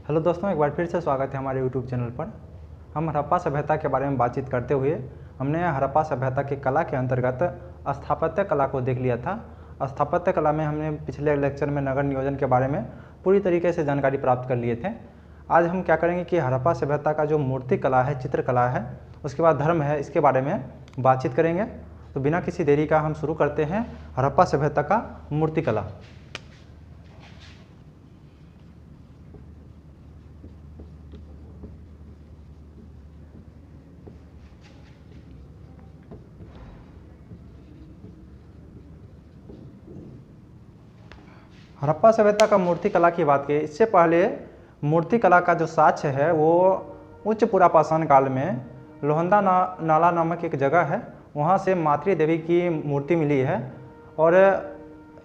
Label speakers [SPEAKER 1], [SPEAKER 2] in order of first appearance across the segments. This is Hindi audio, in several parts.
[SPEAKER 1] हेलो दोस्तों, एक बार फिर से स्वागत है हमारे यूट्यूब चैनल पर। हम हड़प्पा सभ्यता के बारे में बातचीत करते हुए हमने हड़प्पा सभ्यता की कला के अंतर्गत स्थापत्य कला को देख लिया था। स्थापत्य कला में हमने पिछले लेक्चर में नगर नियोजन के बारे में पूरी तरीके से जानकारी प्राप्त कर लिए थे। आज हम क्या करेंगे कि हड़प्पा सभ्यता का जो मूर्ति कला है, चित्रकला है, उसके बाद धर्म है, इसके बारे में बातचीत करेंगे। तो बिना किसी देरी का हम शुरू करते हैं हड़प्पा सभ्यता का मूर्ति कला। हड़प्पा सभ्यता का मूर्ति कला की बात करें, इससे पहले मूर्ति कला का जो साक्ष्य है वो उच्च पुरापाषाण काल में लोहंदा नाला नामक एक जगह है, वहाँ से मातृ देवी की मूर्ति मिली है। और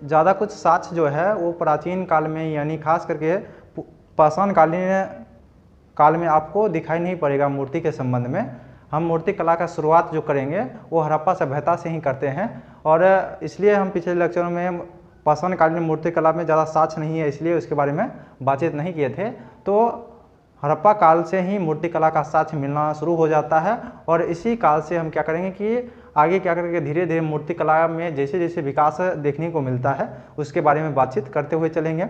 [SPEAKER 1] ज़्यादा कुछ साक्ष्य जो है वो प्राचीन काल में यानी खास करके पाषाणकालीन काल में आपको दिखाई नहीं पड़ेगा। मूर्ति के संबंध में हम मूर्ति कला का शुरुआत जो करेंगे वो हड़प्पा सभ्यता से ही करते हैं, और इसलिए हम पिछले लेक्चरों में पाषाणकालीन मूर्ति कला में ज़्यादा साक्ष्य नहीं है, इसलिए उसके बारे में बातचीत नहीं किए थे। तो हड़प्पा काल से ही मूर्ति कला का साक्ष्य मिलना शुरू हो जाता है, और इसी काल से हम क्या करेंगे कि आगे क्या करके धीरे धीरे मूर्ति कला में जैसे जैसे विकास देखने को मिलता है उसके बारे में बातचीत करते हुए चलेंगे।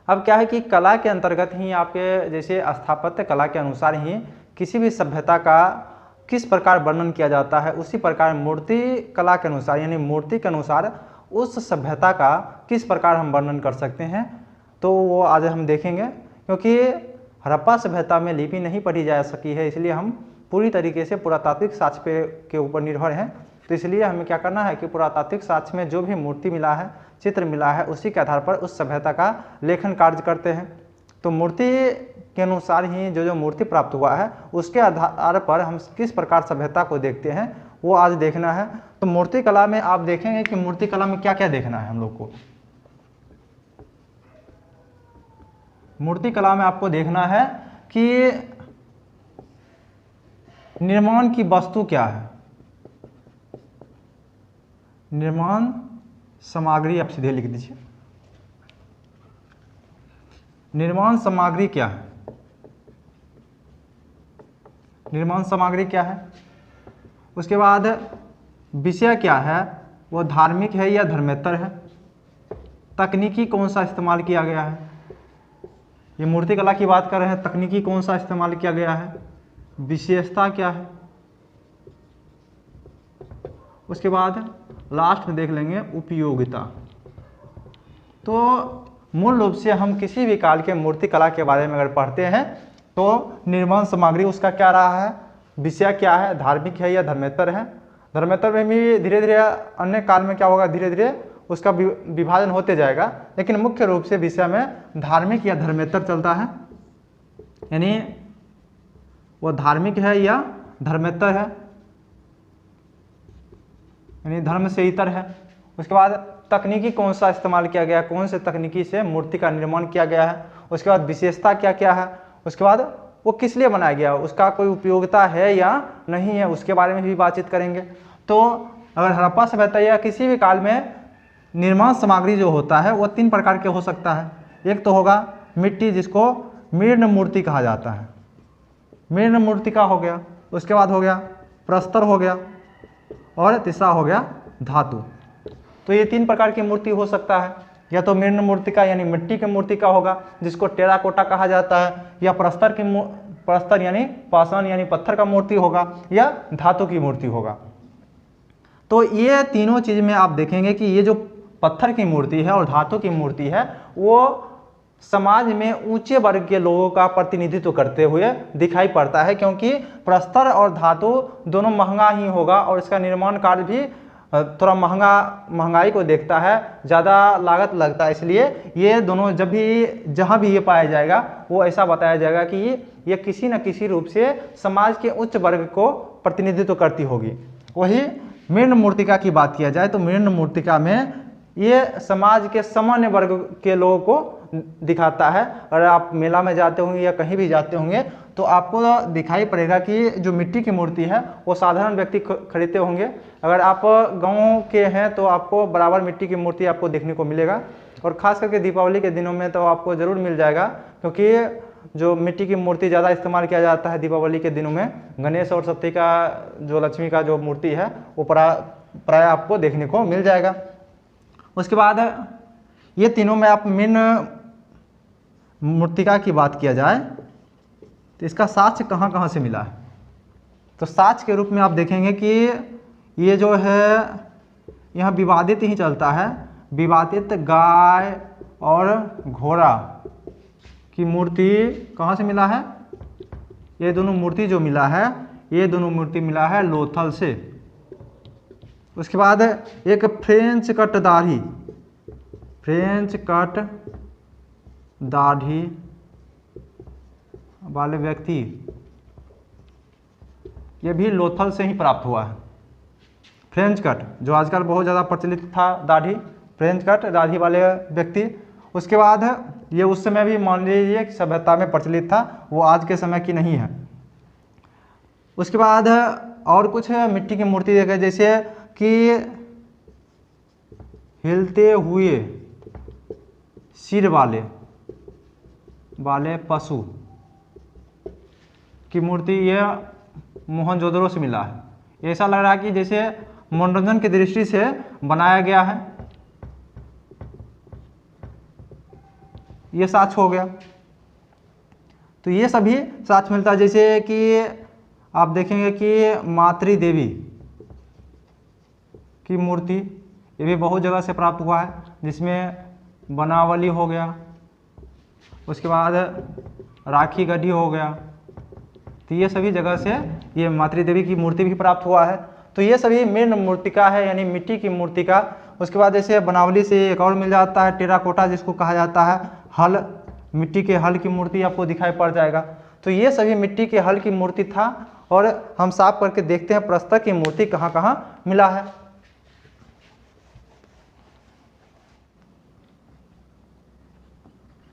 [SPEAKER 1] अब क्या है कि कला के अंतर्गत ही आपके जैसे स्थापत्य कला के अनुसार ही किसी भी सभ्यता का किस प्रकार वर्णन किया जाता है, उसी प्रकार मूर्ति कला के अनुसार यानी मूर्ति के अनुसार उस सभ्यता का किस प्रकार हम वर्णन कर सकते हैं, तो वो आज हम देखेंगे। क्योंकि हड़प्पा सभ्यता में लिपि नहीं पढ़ी जा सकी है, इसलिए हम पूरी तरीके से पुरातात्विक साक्ष्य के ऊपर निर्भर हैं। तो इसलिए हमें क्या करना है कि पुरातात्विक साक्ष्य में जो भी मूर्ति मिला है, चित्र मिला है, उसी के आधार पर उस सभ्यता का लेखन कार्य करते हैं। तो मूर्ति के अनुसार ही जो मूर्ति प्राप्त हुआ है उसके आधार पर हम किस प्रकार सभ्यता को देखते हैं वो आज देखना है। तो मूर्ति कला में आप देखेंगे कि मूर्ति कला में क्या क्या देखना है हम लोग को। मूर्ति कला में आपको देखना है कि निर्माण की वस्तु क्या है, निर्माण सामग्री, आप सीधे लिख दीजिए। निर्माण सामग्री क्या है, निर्माण सामग्री क्या है। उसके बाद विषय क्या है, वो धार्मिक है या धर्मेतर है। तकनीकी कौन सा इस्तेमाल किया गया है, ये मूर्ति कला की बात कर रहे हैं, तकनीकी कौन सा इस्तेमाल किया गया है, विशेषता क्या है। उसके बाद लास्ट में देख लेंगे उपयोगिता। तो मूल रूप से हम किसी भी काल के मूर्ति कला के बारे में अगर पढ़ते हैं तो निर्माण सामग्री उसका क्या रहा है, विषय क्या है, धार्मिक है या धर्मेतर है। धर्मेतर में भी धीरे धीरे अन्य काल में क्या होगा, धीरे धीरे उसका विभाजन होते जाएगा, लेकिन मुख्य रूप से विषय में धार्मिक या धर्मेतर चलता है, यानी वो धार्मिक है या धर्मेतर है, यानी धर्म से इतर है। उसके बाद तकनीकी कौन सा इस्तेमाल किया गया, कौन से तकनीकी से मूर्ति का निर्माण किया गया है। उसके बाद विशेषता क्या क्या है। उसके बाद वो किस लिए बनाया गया, उसका कोई उपयोगिता है या नहीं है, उसके बारे में भी बातचीत करेंगे। तो अगर हड़प्पा सभ्यता या किसी भी काल में निर्माण सामग्री जो होता है वो तीन प्रकार के हो सकता है। एक तो होगा मिट्टी, जिसको मृण मूर्ति कहा जाता है, मृण मूर्ति का हो गया। उसके बाद हो गया प्रस्तर हो गया, और तीसरा हो गया धातु। तो ये तीन प्रकार की मूर्ति हो सकता है, या तो मृण मूर्ति का यानी मिट्टी की मूर्ति का होगा जिसको टेराकोटा कहा जाता है, या प्रस्तर यानी पाषाण यानी पत्थर का मूर्ति होगा, या धातु की मूर्ति होगा। तो ये तीनों चीज में आप देखेंगे कि ये जो पत्थर की मूर्ति है और धातु की मूर्ति है वो समाज में ऊंचे वर्ग के लोगों का प्रतिनिधित्व करते हुए दिखाई पड़ता है, क्योंकि प्रस्तर और धातु दोनों महंगा ही होगा और इसका निर्माण कार्य भी थोड़ा महंगाई को देखता है, ज़्यादा लागत लगता है। इसलिए ये दोनों जहाँ भी ये पाया जाएगा वो ऐसा बताया जाएगा कि ये किसी न किसी रूप से समाज के उच्च वर्ग को प्रतिनिधित्व करती होगी। वही मृण मूर्तिका की बात किया जाए तो मृण मूर्तिका में ये समाज के सामान्य वर्ग के लोगों को दिखाता है। अगर आप मेला में जाते होंगे या कहीं भी जाते होंगे तो आपको दिखाई पड़ेगा कि जो मिट्टी की मूर्ति है वो साधारण व्यक्ति खरीदते होंगे। अगर आप गांव के हैं तो आपको बराबर मिट्टी की मूर्ति आपको देखने को मिलेगा, और ख़ास करके दीपावली के दिनों में तो आपको ज़रूर मिल जाएगा क्योंकि जो मिट्टी की मूर्ति ज़्यादा इस्तेमाल किया जाता है दीपावली के दिनों में। गणेश और सरस्वती का जो लक्ष्मी का जो मूर्ति है वो प्राय आपको देखने को मिल जाएगा। उसके बाद ये तीनों में आप मेन मूर्तिका की बात किया जाए तो इसका साक्ष्य कहाँ कहाँ से मिला है। तो साक्ष्य के रूप में आप देखेंगे कि ये जो है यहाँ विवादित ही चलता है। विवादित गाय और घोड़ा की मूर्ति कहाँ से मिला है? ये दोनों मूर्ति जो मिला है, ये दोनों मूर्ति मिला है लोथल से। उसके बाद एक फ्रेंच कट दाढ़ी, फ्रेंच कट दाढ़ी वाले व्यक्ति, ये भी लोथल से ही प्राप्त हुआ है। फ्रेंच कट जो आजकल बहुत ज़्यादा प्रचलित था, दाढ़ी, फ्रेंच कट दाढ़ी वाले व्यक्ति। उसके बाद ये उस समय भी मान लीजिए कि सभ्यता में प्रचलित था, वो आज के समय की नहीं है। उसके बाद और कुछ मिट्टी की मूर्ति देखे, जैसे कि हिलते हुए सिर वाले पशु की मूर्ति, ये मोहनजोदड़ो से मिला है। ऐसा लग रहा है कि जैसे मनोरंजन की दृष्टि से बनाया गया है। ये साक्ष्य हो गया। तो ये सभी साक्ष्य मिलता है। जैसे कि आप देखेंगे कि मातृ देवी की मूर्ति, ये भी बहुत जगह से प्राप्त हुआ है, जिसमें बनावली हो गया, उसके बाद राखी गढ़ी हो गया। तो ये सभी जगह से ये मातृ देवी की मूर्ति भी प्राप्त हुआ है। तो ये सभी मेन मूर्तिका है, यानी मिट्टी की मूर्तिका। उसके बाद जैसे बनावली से एक और मिल जाता है टेराकोटा, जिसको कहा जाता है हल, मिट्टी के हल की मूर्ति आपको दिखाई पड़ जाएगा। तो ये सभी मिट्टी के हल की मूर्ति था। और हम साफ करके देखते हैं प्रस्तर की मूर्ति कहाँ कहाँ मिला है।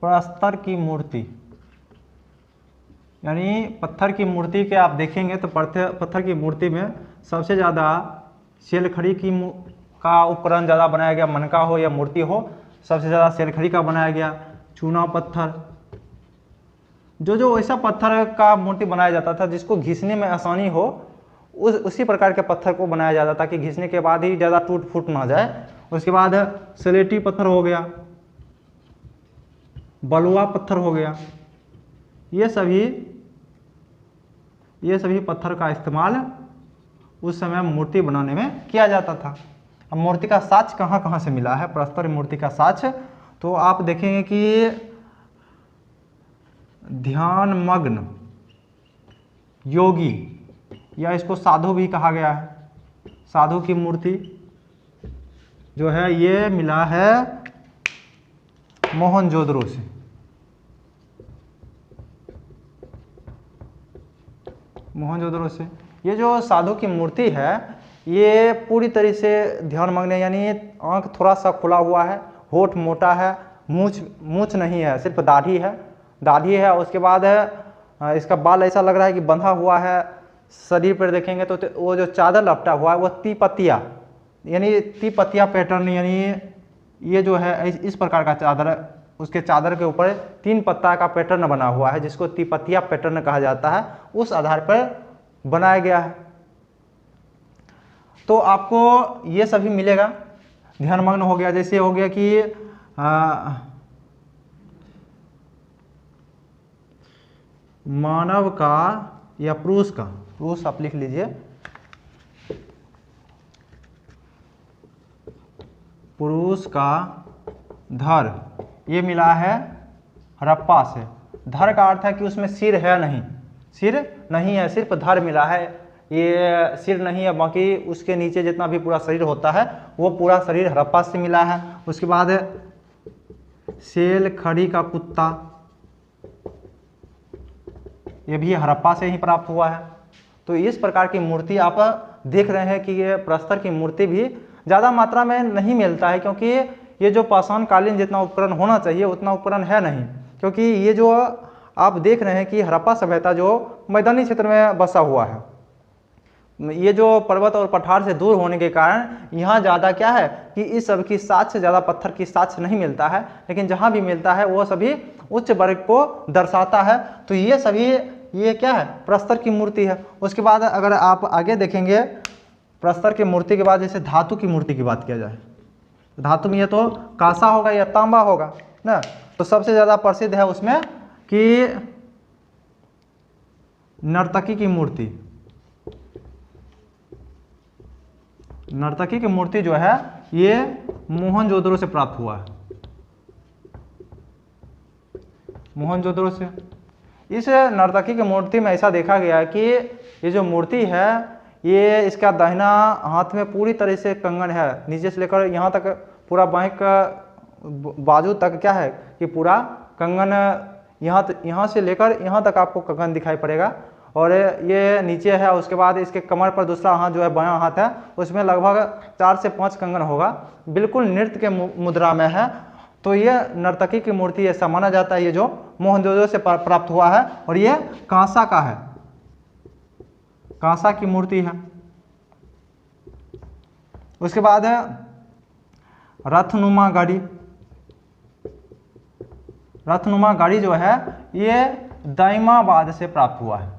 [SPEAKER 1] प्रस्तर की मूर्ति यानी पत्थर की मूर्ति के आप देखेंगे तो पत्थर की मूर्ति में सबसे ज़्यादा सेलखड़ी का उपकरण ज़्यादा बनाया गया। मनका हो या मूर्ति हो, सबसे ज़्यादा सेलखड़ी का बनाया गया। चूना पत्थर, जो ऐसा पत्थर का मूर्ति बनाया जाता था जिसको घिसने में आसानी हो, उसी प्रकार के पत्थर को बनाया जाता था कि घिसने के बाद ही ज़्यादा टूट फूट ना जाए। उसके बाद स्लेटी पत्थर हो गया, बलुआ पत्थर हो गया। ये सभी पत्थर का इस्तेमाल उस समय मूर्ति बनाने में किया जाता था। अब मूर्ति का साक्ष्य कहाँ कहाँ से मिला है, प्रस्तर मूर्ति का साक्ष्य, तो आप देखेंगे कि ध्यान मग्न योगी, या इसको साधु भी कहा गया है, साधु की मूर्ति जो है ये मिला है मोहनजोदड़ो से। मोहनजोदड़ो से ये जो साधु की मूर्ति है, ये पूरी तरह से ध्यान मग्न है, यानी आंख थोड़ा सा खुला हुआ है, होठ मोटा है, मूछ नहीं है, सिर्फ दाढ़ी है। उसके बाद इसका बाल ऐसा लग रहा है कि बंधा हुआ है। शरीर पर देखेंगे तो वो जो चादर लपटा हुआ है वो तीपतिया, यानी तीपतिया पैटर्न, यानी ये जो है इस प्रकार का चादर, उसके चादर के ऊपर 3 पत्ता का पैटर्न बना हुआ है, जिसको तीपतिया पैटर्न कहा जाता है, उस आधार पर बनाया गया है। तो आपको ये सभी मिलेगा। ध्यानमग्न हो गया, जैसे हो गया कि मानव का या पुरुष आप लिख लीजिए, पुरुष का धर, ये मिला है हड़प्पा से। धर का अर्थ है कि उसमें सिर नहीं है, सिर्फ धर मिला है। ये सिर नहीं है, बाकी उसके नीचे जितना भी पूरा शरीर होता है वो पूरा शरीर हड़प्पा से मिला है। उसके बाद सेल खड़ी का कुत्ता, ये भी हड़प्पा से ही प्राप्त हुआ है। तो इस प्रकार की मूर्ति आप देख रहे हैं कि ये प्रस्तर की मूर्ति भी ज़्यादा मात्रा में नहीं मिलता है, क्योंकि ये जो पाषाण कालीन जितना उपकरण होना चाहिए उतना उपकरण है नहीं। क्योंकि ये जो आप देख रहे हैं कि हड़प्पा सभ्यता जो मैदानी क्षेत्र में बसा हुआ है, ये जो पर्वत और पठार से दूर होने के कारण यहाँ ज़्यादा कि इस सब की साक्ष्य, ज़्यादा पत्थर की साक्ष्य नहीं मिलता है। लेकिन जहाँ भी मिलता है वो सभी उच्च वर्ग को दर्शाता है। तो ये सभी ये क्या है, प्रस्तर की मूर्ति है। उसके बाद अगर आप आगे देखेंगे, प्रस्तर की मूर्ति के बाद जैसे धातु की मूर्ति की बात किया जाए, धातु में ये तो कांसा होगा या तांबा होगा ना। तो सबसे ज़्यादा प्रसिद्ध है उसमें कि नर्तकी की मूर्ति, नर्तकी की मूर्ति जो है ये मोहनजोदड़ो से प्राप्त हुआ है, मोहनजोदड़ो से। इस नर्तकी की मूर्ति में ऐसा देखा गया है कि ये जो मूर्ति है ये इसका दाहिना हाथ में पूरी तरह से कंगन है, नीचे से लेकर यहाँ तक पूरा बाएं का बाजू तक क्या है कि पूरा कंगन, यहाँ से लेकर यहाँ तक आपको कंगन दिखाई पड़ेगा और ये नीचे है। उसके बाद इसके कमर पर दूसरा हाथ जो है बायां हाथ है उसमें लगभग 4 से 5 कंगन होगा, बिल्कुल नृत्य के मुद्रा में है। तो ये नर्तकी की मूर्ति ऐसा माना जाता है, ये जो मोहनजोदड़ो से प्राप्त हुआ है और ये कांसा का है, कांसा की मूर्ति है। उसके बाद है रथनुमा गाड़ी, रथनुमा गाड़ी जो है ये दाइमाबाद से प्राप्त हुआ है।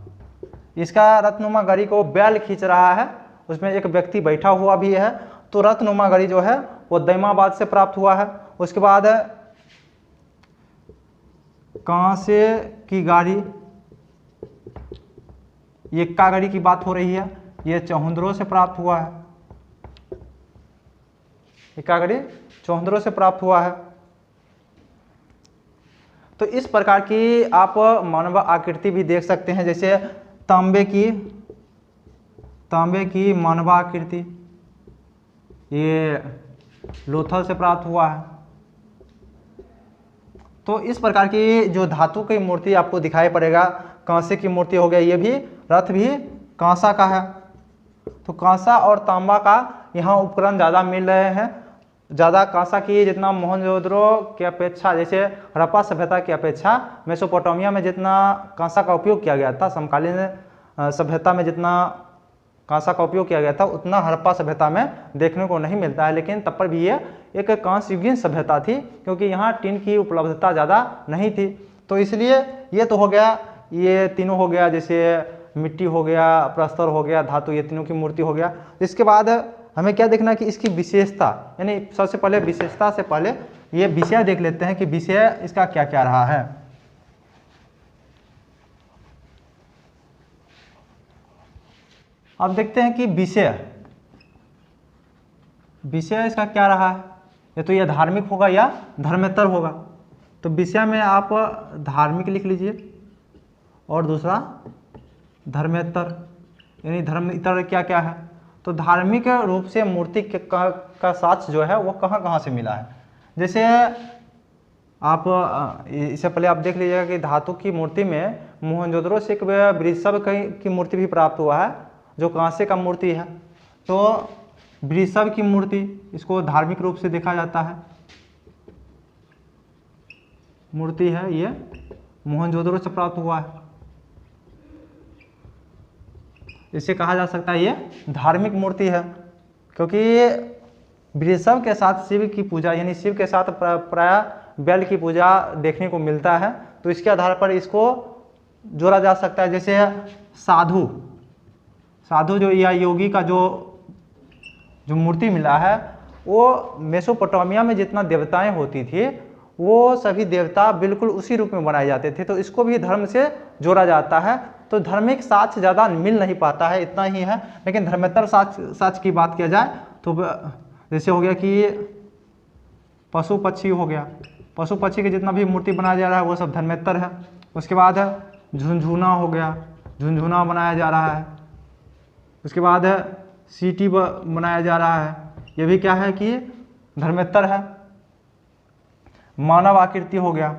[SPEAKER 1] इसका रथनुमा गाड़ी को बैल खींच रहा है, उसमें एक व्यक्ति बैठा हुआ भी है। तो रथनुमा गाड़ी जो है वो दाइमाबाद से प्राप्त हुआ है। उसके बाद है कांसे की गाड़ी, ये का गाड़ी की बात हो रही है, ये चौहंदरो से प्राप्त हुआ है, ये का गाड़ी चौहंदरो से प्राप्त हुआ है। तो इस प्रकार की आप मानव आकृति भी देख सकते हैं, जैसे तांबे की मानवाकृति, ये लोथल से प्राप्त हुआ है। तो इस प्रकार की जो धातु की मूर्ति आपको दिखाई पड़ेगा, कांसे की मूर्ति हो गया, ये भी रथ भी कांसा का है। तो कांसा और तांबा का यहाँ उपकरण ज़्यादा मिल रहे हैं, ज़्यादा कांसा की जितना मोहनजोदड़ो की अपेक्षा, जैसे हड़प्पा सभ्यता की अपेक्षा मेसोपोटामिया में जितना कांसा का उपयोग किया गया था, समकालीन सभ्यता में जितना कांसा का उपयोग किया गया था उतना हड़प्पा सभ्यता में देखने को नहीं मिलता है। लेकिन तब पर भी ये एक कांस्ययुगीन सभ्यता थी, क्योंकि यहाँ टिन की उपलब्धता ज़्यादा नहीं थी। तो इसलिए ये तो हो गया, ये तीनों हो गया, जैसे मिट्टी हो गया, प्रस्तर हो गया, धातु, ये तीनों की मूर्ति हो गया। इसके बाद हमें क्या देखना है कि इसकी विशेषता, यानी सबसे पहले विशेषता से पहले ये विषय देख लेते हैं कि विषय इसका क्या क्या रहा है। अब देखते हैं कि विषय इसका क्या रहा है। या तो यह धार्मिक होगा या धर्मेतर होगा। तो विषय में आप धार्मिक लिख लीजिए और दूसरा धर्मेतर, यानी धर्मेतर क्या क्या है। तो धार्मिक रूप से मूर्ति का साक्ष्य जो है वो कहाँ कहाँ से मिला है। जैसे आप इससे पहले आप देख लीजिएगा कि धातु की मूर्ति में मोहनजोदड़ो से एक वृषभ की मूर्ति भी प्राप्त हुआ है, जो कांसे का मूर्ति है। तो वृषभ की मूर्ति, इसको धार्मिक रूप से देखा जाता है, मूर्ति है, ये मोहनजोदड़ो से प्राप्त हुआ है। इसे कहा जा सकता है ये धार्मिक मूर्ति है, क्योंकि वृषभ के साथ शिव की पूजा, यानी शिव के साथ प्राय बैल की पूजा देखने को मिलता है। तो इसके आधार पर इसको जोड़ा जा सकता है। जैसे साधु जो या योगी का जो मूर्ति मिला है, वो मेसोपोटामिया में जितना देवताएं होती थी वो सभी देवता बिल्कुल उसी रूप में बनाए जाते थे। तो इसको भी धर्म से जोड़ा जाता है। तो धार्मिक साक्ष्य ज़्यादा मिल नहीं पाता है, इतना ही है। लेकिन धर्मेतर साक्ष्य की बात किया जाए तो जैसे हो गया कि पशु पक्षी हो गया, पशु पक्षी के जितना भी मूर्ति बनाया जा रहा है वो सब धर्मेतर है। उसके बाद झुनझुना हो गया, झुनझुना बनाया जा रहा है। उसके बाद सीटी बनाया जा रहा है, ये भी क्या है कि धर्मेतर है। मानव आकृति हो गया,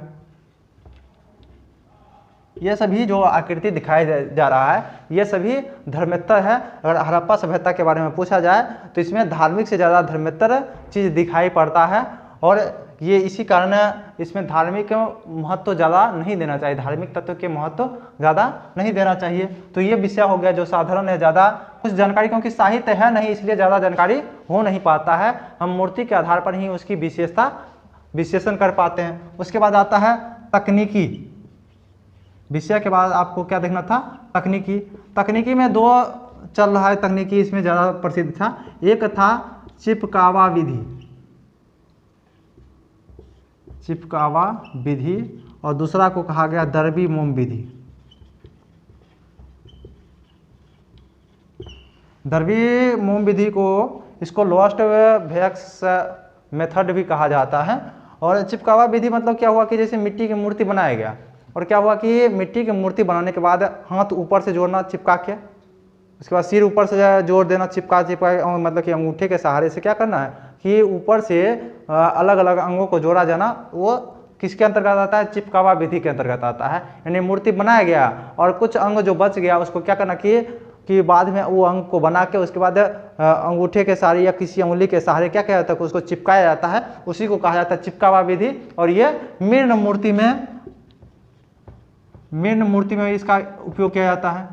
[SPEAKER 1] ये सभी जो आकृति दिखाया जा रहा है ये सभी धर्मेतर है। अगर हड़प्पा सभ्यता के बारे में पूछा जाए तो इसमें धार्मिक से ज़्यादा धर्मेतर चीज़ दिखाई पड़ता है। और ये इसी कारण इसमें धार्मिक महत्व ज़्यादा नहीं देना चाहिए, धार्मिक तत्व के महत्व ज़्यादा नहीं देना चाहिए। तो ये विषय हो गया जो साधारण है, ज़्यादा कुछ जानकारी, क्योंकि साहित्य है नहीं इसलिए ज़्यादा जानकारी हो नहीं पाता है। हम मूर्ति के आधार पर ही उसकी विशेषता विश्लेषण कर पाते हैं। उसके बाद आता है तकनीकी। विषय के बाद आपको क्या देखना था, तकनीकी। तकनीकी में दो चल रहा है, तकनीकी इसमें ज़्यादा प्रसिद्ध था। एक था चिपकावा विधि, चिपकावा विधि, और दूसरा को कहा गया दरबी मोम विधि। दरबी मोम विधि को, इसको लोएस्ट वैक्स मेथड भी कहा जाता है। और चिपकावा विधि मतलब क्या हुआ कि जैसे मिट्टी की मूर्ति बनाया गया, और क्या हुआ कि मिट्टी की मूर्ति बनाने के बाद हाथ ऊपर से जोड़ना चिपका के, उसके बाद सिर ऊपर से जोड़ देना चिपका चिपका, मतलब कि अंगूठे के सहारे से क्या करना है कि ऊपर से अलग अलग अंगों को जोड़ा जाना, वो किसके अंतर्गत आता है, चिपकावा विधि के अंतर्गत आता है। यानी मूर्ति बनाया गया और कुछ अंग जो बच गया उसको क्या करना कि बाद में वो अंग को बना के उसके बाद अंगूठे के सहारे या किसी उंगली के सहारे क्या किया जाता है, उसको चिपकाया जाता है, उसी को कहा जाता है चिपकावा विधि। और ये मृण मूर्ति में इसका उपयोग किया जाता है।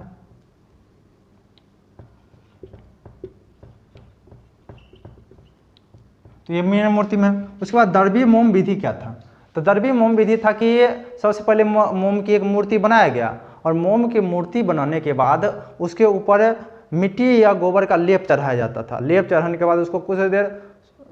[SPEAKER 1] तो ये मृण मूर्ति में। उसके बाद दरबी मोम विधि क्या था, तो दरबी मोम विधि था कि सबसे पहले मोम की एक मूर्ति बनाया गया, और मोम की मूर्ति बनाने के बाद उसके ऊपर मिट्टी या गोबर का लेप चढ़ाया जाता था। लेप चढ़ाने के बाद उसको कुछ देर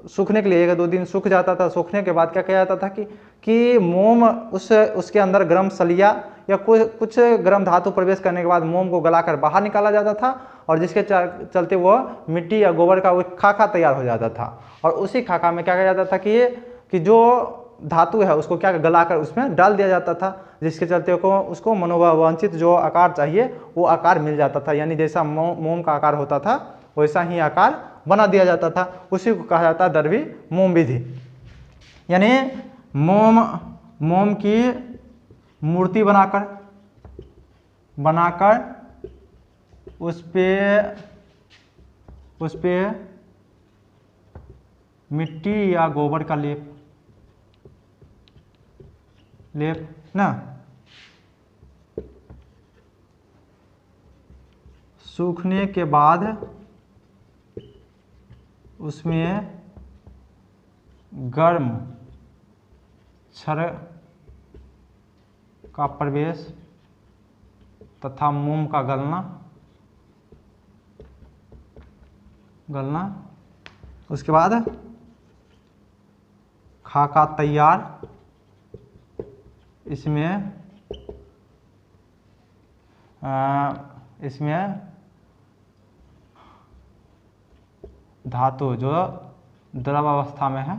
[SPEAKER 1] सूखने के लिए 1-2 दिन सूख जाता था। सूखने के बाद क्या किया जाता था कि मोम उसके अंदर गर्म सलिया या कुछ गर्म धातु प्रवेश करने के बाद मोम को गलाकर बाहर निकाला जाता था, और जिसके चलते वो मिट्टी या गोबर का वो खाका तैयार हो जाता था। और उसी खाका में क्या किया जाता था कि जो धातु है उसको क्या गलाकर उसमें डाल दिया जाता था, जिसके चलते उसको मनोवांछित जो आकार चाहिए वो आकार मिल जाता था। यानी जैसा मोम का आकार होता था वैसा ही आकार बना दिया जाता था। उसी को कहा जाता है दरबी मोम विधि। यानी मोम की मूर्ति बनाकर उस पे मिट्टी या गोबर का लेप ना, सूखने के बाद उसमें गर्म क्षार का प्रवेश तथा मोम का गलना, उसके बाद खाका तैयार, इसमें धातु जो द्रव अवस्था में है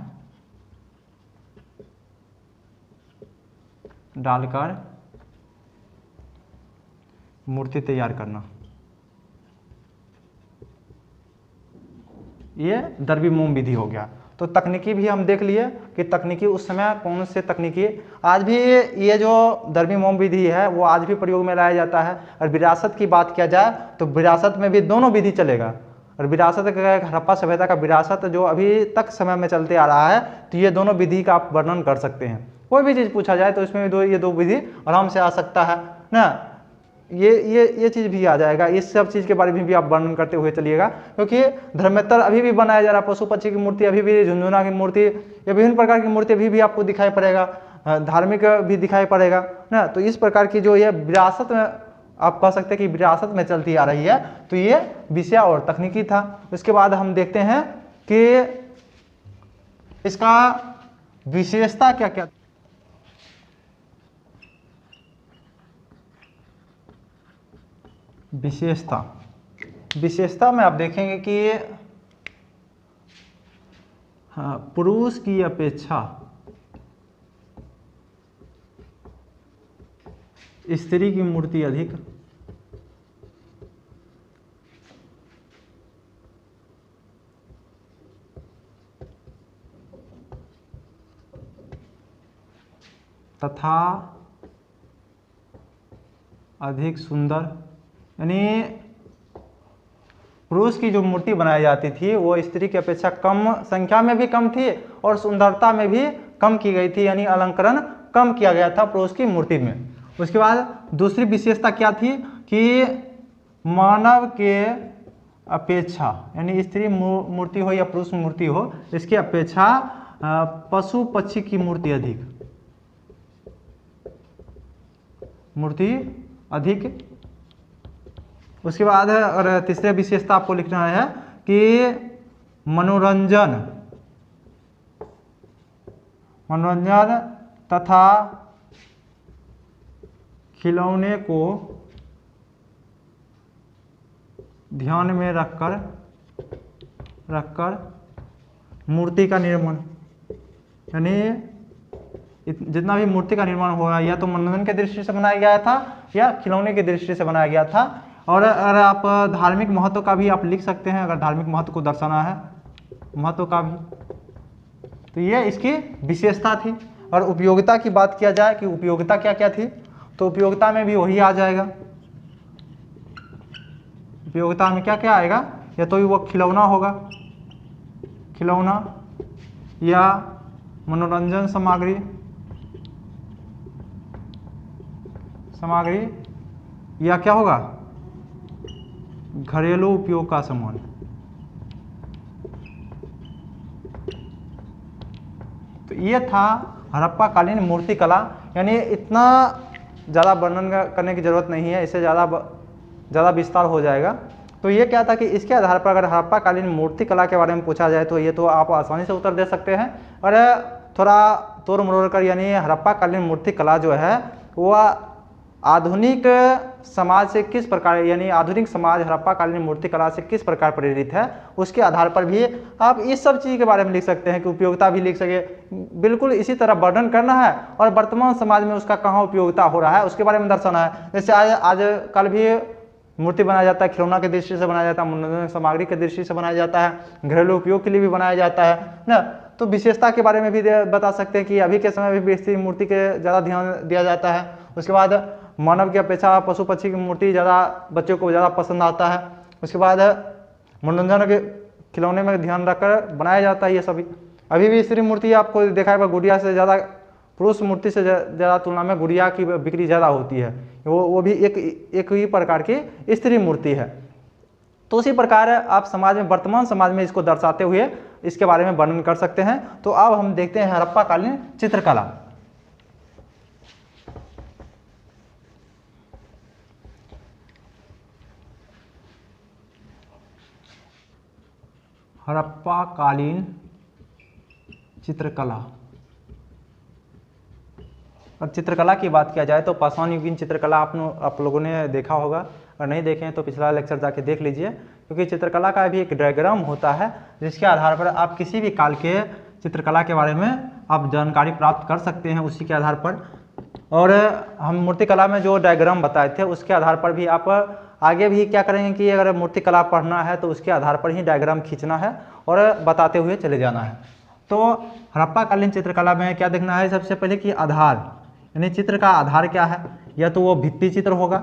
[SPEAKER 1] डालकर मूर्ति तैयार करना, ये दरबी मोम विधि हो गया। तो तकनीकी भी हम देख लिए कि तकनीकी उस समय कौन से तकनीकी, आज भी ये जो दरबी मोम विधि है वो आज भी प्रयोग में लाया जाता है। और विरासत की बात किया जाए तो विरासत में भी दोनों विधि चलेगा। और विरासत का हड़प्पा सभ्यता का विरासत जो अभी तक समय में चलते आ रहा है, तो ये दोनों विधि का आप वर्णन कर सकते हैं। कोई भी चीज़ पूछा जाए तो इसमें ये दो विधि आराम से आ सकता है ना। ये चीज़ भी आ जाएगा। इस सब चीज़ के बारे में भी आप वर्णन करते हुए चलिएगा, क्योंकि धर्मेतर अभी भी बनाया जा रहा है, पशु पक्षी की मूर्ति अभी भी, झुनझुना की मूर्ति या विभिन्न प्रकार की मूर्ति अभी भी आपको दिखाई पड़ेगा, धार्मिक भी दिखाई पड़ेगा ना। तो इस प्रकार की जो ये विरासत में आप कह सकते हैं कि विरासत में चलती आ रही है, तो ये विषय और तकनीकी था। उसके बाद हम देखते हैं कि इसका विशेषता क्या क्या। विशेषता में आप देखेंगे कि पुरुष की अपेक्षा स्त्री की मूर्ति अधिक तथा अधिक सुंदर, यानी पुरुष की जो मूर्ति बनाई जाती थी वो स्त्री की अपेक्षा कम संख्या में भी कम थी और सुंदरता में भी कम की गई थी, यानी अलंकरण कम किया गया था पुरुष की मूर्ति में। उसके बाद दूसरी विशेषता क्या थी कि मानव के अपेक्षा, यानी स्त्री मूर्ति हो या पुरुष मूर्ति हो, इसकी अपेक्षा पशु पक्षी की मूर्ति अधिक, मूर्ति अधिक। उसके बाद और तीसरे विशेषता आपको लिखना है कि मनोरंजन तथा खिलौने को ध्यान में रखकर मूर्ति का निर्माण, यानी जितना भी मूर्ति का निर्माण हो रहा है या तो मनोरंजन के दृष्टि से बनाया गया था या खिलौने की दृष्टि से बनाया गया था। और अगर आप धार्मिक महत्व का भी आप लिख सकते हैं, अगर धार्मिक महत्व को दर्शाना है, महत्व का भी, तो ये इसकी विशेषता थी। और उपयोगिता की बात किया जाए कि उपयोगिता क्या क्या थी, तो उपयोगिता में भी वही आ जाएगा। उपयोगिता में क्या क्या आएगा, या तो वो खिलौना होगा, खिलौना या मनोरंजन सामग्री या क्या होगा, घरेलू उपयोग का सामान। तो ये था हड़प्पा कालीन मूर्ति कला। यानी इतना ज़्यादा वर्णन करने की ज़रूरत नहीं है, इससे ज़्यादा विस्तार हो जाएगा। तो ये क्या था कि इसके आधार पर अगर हड़प्पा कालीन मूर्ति कला के बारे में पूछा जाए तो ये तो आप आसानी से उत्तर दे सकते हैं। और थोड़ा तोड़ मरोड़ कर, यानी हड़प्पा कालीन मूर्ति कला जो है वह आधुनिक समाज से किस प्रकार, यानी आधुनिक समाज हड़प्पा कालीन मूर्ति कला से किस प्रकार प्रेरित है, उसके आधार पर भी आप इस सब चीज़ के बारे में लिख सकते हैं कि उपयोगिता भी लिख सके। बिल्कुल इसी तरह वर्णन करना है और वर्तमान समाज में उसका कहाँ उपयोगिता हो रहा है उसके बारे में दर्शाना है। जैसे आज कल भी मूर्ति बनाया जाता है, खिलौना की दृष्टि से बनाया जाता है, मनोरंजन सामग्री की दृष्टि से बनाया जाता है, घरेलू उपयोग के लिए भी बनाया जाता है ना। तो विशेषता के बारे में भी बता सकते हैं कि अभी के समय में भी इस मूर्ति के ज़्यादा ध्यान दिया जाता है। उसके बाद मानव की अपेक्षा पशु पक्षी की मूर्ति ज़्यादा बच्चों को ज़्यादा पसंद आता है। उसके बाद मनोरंजन के खिलौने में ध्यान रखकर बनाया जाता है ये सभी। अभी भी स्त्री मूर्ति आपको देखा है गुड़िया से ज़्यादा, पुरुष मूर्ति से ज़्यादा तुलना में गुड़िया की बिक्री ज़्यादा होती है। वो भी एक ही प्रकार की स्त्री मूर्ति है। तो उसी प्रकार आप समाज में, वर्तमान समाज में इसको दर्शाते हुए इसके बारे में वर्णन कर सकते हैं। तो अब हम देखते हैं हड़प्पा कालीन चित्रकला। हड़प्पा कालीन चित्रकला। और चित्रकला की बात किया जाए तो पाषाण युगीन चित्रकला आप लोगों ने देखा होगा, और नहीं देखें तो पिछला लेक्चर जाके देख लीजिए, क्योंकि चित्रकला का भी एक डायग्राम होता है जिसके आधार पर आप किसी भी काल के चित्रकला के बारे में आप जानकारी प्राप्त कर सकते हैं उसी के आधार पर। और हम मूर्तिकला में जो डायग्राम बताए थे उसके आधार पर भी आप आगे भी क्या करेंगे कि अगर मूर्तिकला पढ़ना है तो उसके आधार पर ही डायग्राम खींचना है और बताते हुए चले जाना है। तो हड़प्पा कालीन चित्रकला में क्या देखना है, सबसे पहले कि आधार, यानी चित्र का आधार क्या है। या तो वो भित्ति चित्र होगा,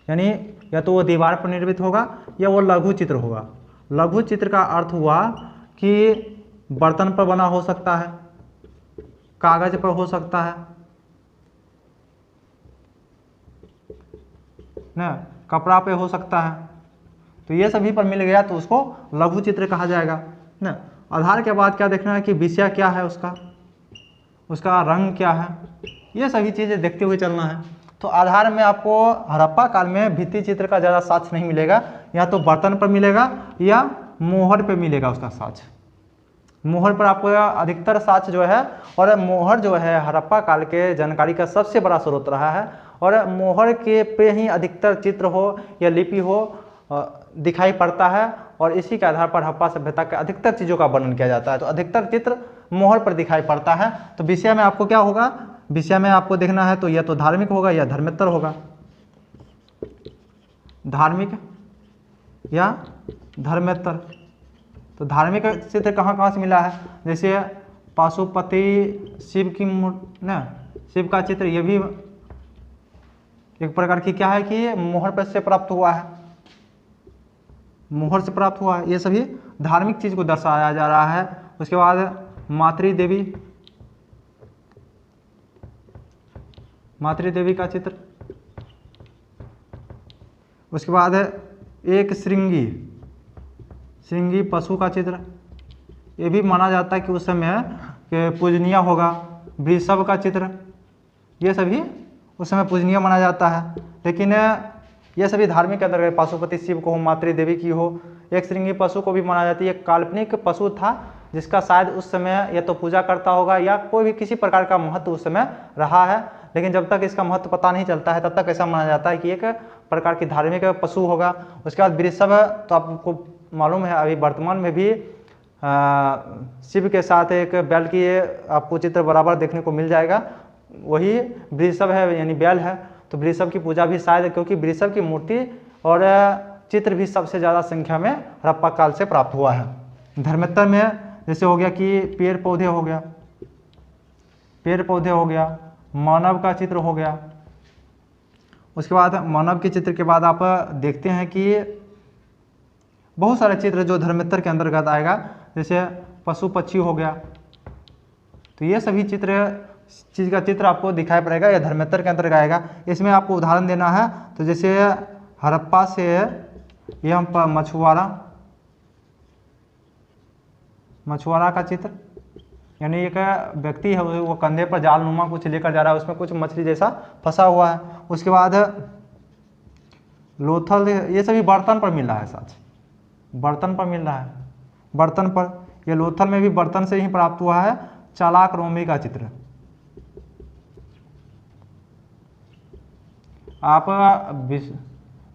[SPEAKER 1] यानी या तो वो दीवार पर निर्मित होगा, या वो लघु चित्र होगा। लघु चित्र का अर्थ हुआ कि बर्तन पर बना हो सकता है, कागज पर हो सकता है ना, कपड़ा पे हो सकता है। तो ये सभी पर मिल गया तो उसको लघु चित्र कहा जाएगा ना। आधार के बाद क्या देखना है कि विषय क्या है उसका रंग क्या है, ये सभी चीज़ें देखते हुए चलना है। तो आधार में आपको हड़प्पा काल में भित्ति चित्र का ज़्यादा साक्ष्य नहीं मिलेगा, या तो बर्तन पर मिलेगा या मोहर पे मिलेगा उसका साक्ष्य। मोहर पर आपको अधिकतर साक्ष्य जो है, और मोहर जो है हड़प्पा काल के जानकारी का सबसे बड़ा स्रोत रहा है। और मोहर के पे ही अधिकतर चित्र हो या लिपि हो दिखाई पड़ता है, और इसी के आधार पर हड़प्पा सभ्यता के अधिकतर चीज़ों का वर्णन किया जाता है। तो अधिकतर चित्र मोहर पर दिखाई पड़ता है। तो विषय में आपको क्या होगा, विषय में आपको देखना है तो या तो धार्मिक होगा या धर्मेतर होगा, धार्मिक या धर्मेतर। तो धार्मिक चित्र कहाँ कहाँ से मिला है, जैसे पाशुपति शिव की ना, शिव का चित्र, ये भी एक प्रकार की क्या है कि मोहर पर से प्राप्त हुआ है, मोहर से प्राप्त हुआ है। ये सभी धार्मिक चीज को दर्शाया जा रहा है। उसके बाद मातृ देवी का चित्र। उसके बाद एक श्रृंगी पशु का चित्र, ये भी माना जाता है कि उस समय पूजनीय होगा। वृषभ का चित्र, ये सभी उस समय पूजनीय माना जाता है। लेकिन ये सभी धार्मिक के अंतर्गत, पशुपति शिव को हो, मातृ देवी की हो, एक श्रृंगी पशु को भी माना जाती है। एक काल्पनिक पशु था जिसका शायद उस समय या तो पूजा करता होगा या कोई भी किसी प्रकार का महत्व उस समय रहा है, लेकिन जब तक इसका महत्व पता नहीं चलता है तब तक ऐसा माना जाता है कि एक प्रकार की धार्मिक पशु होगा। उसके बाद वृषभ, तो आपको मालूम है अभी वर्तमान में भी शिव के साथ एक बैल की आपको चित्र बराबर देखने को मिल जाएगा, वही वृषभ है यानी बैल है। तो वृषभ की पूजा भी शायद, क्योंकि वृषभ की मूर्ति और चित्र भी सबसे ज़्यादा संख्या में हड़प्पा काल से प्राप्त हुआ है। धर्मेत्तर में जैसे हो गया कि पेड़ पौधे हो गया, पेड़ पौधे हो गया, मानव का चित्र हो गया। उसके बाद मानव के चित्र के बाद आप देखते हैं कि बहुत सारे चित्र जो धर्मेत्तर के अंतर्गत आएगा, जैसे पशु पक्षी हो गया। तो ये सभी चीज़ का चित्र आपको दिखाई पड़ेगा, यह धर्मेत्तर के अंतर्गत आएगा। इसमें आपको उदाहरण देना है, तो जैसे हड़प्पा से यह मछुआरा का चित्र, यानी एक व्यक्ति है वो कंधे पर जाल नुमा कुछ लेकर जा रहा है, उसमें कुछ मछली जैसा फंसा हुआ है। उसके बाद लोथल, ये सभी बर्तन पर मिल रहा है, सच बर्तन पर मिल रहा है, बर्तन पर। ये लोथल में भी बर्तन से ही प्राप्त हुआ है। चालाक रोमी का चित्र, आप